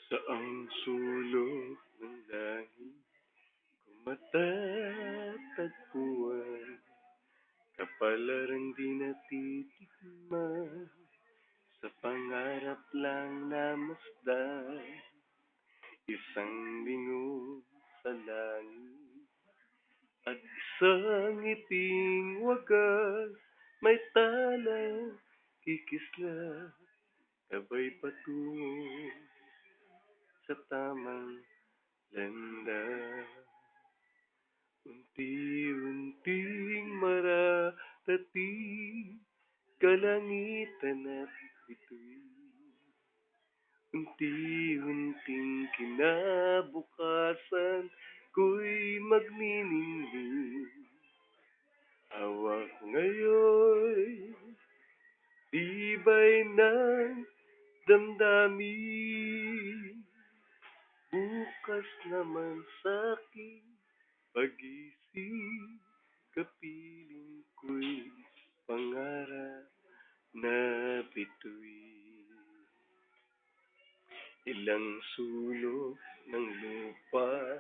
Saang sulok ng langit ko matatagpuan, kapalaran di natitikman, sa pangarap lang namasdan, isang lingon sa langit, at isang ngiting wagas, may talang kikisla, sabay patungo sa tamang landas. Unti-unting mararating kalangitan at bituin. Unti-unting kinabukasan ko'y magniningning. Hawak ngayon, tibay ng damdamin. Bukas naman sa'king pag-isip, kapiling ko'y pangarap na bituin. Ilang sulok ng lupa,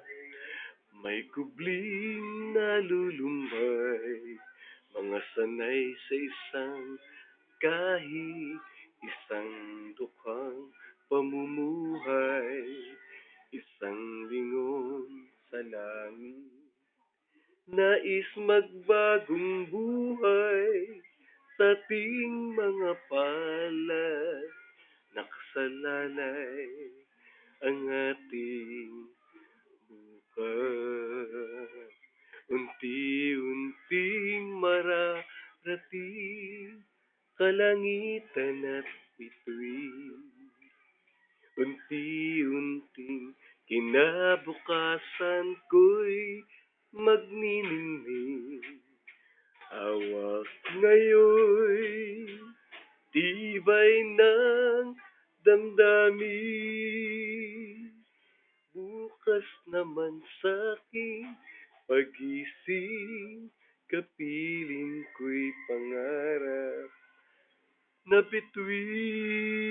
may kubling nalulumbay, mga sanay sa isang kahit isang dukhang pamumuhay, isang lingon sa langit. Nais magbagong buhay sa ating mga palad, nakasalalay ang ating bukas. Unti-unting mararating kalangitan at bituin. Unti-unting kinabukasan ko'y magniningning. Hawak ngayon, tibay ng damdamin. Bukas naman sa'king pag-isip, kapiling ko'y pangarap na bituin.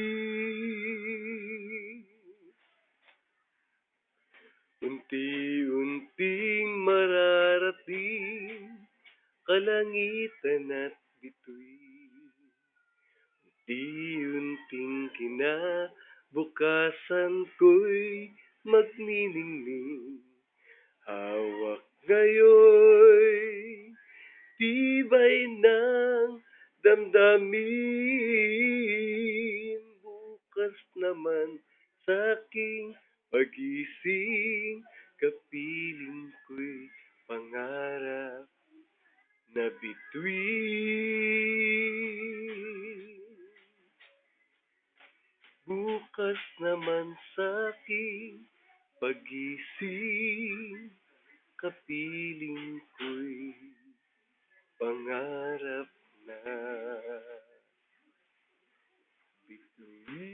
Unti-unting mararating kalangitan at bituin. Unti-unting kinabukasan ko'y magniningning. Hawak ngayon, tibay ng damdamin. Bukas naman sa'king pag-isip, kapiling ko'y pangarap na bituin. Bukas naman sa'king pag-isip, kapiling ko'y pangarap na bituin.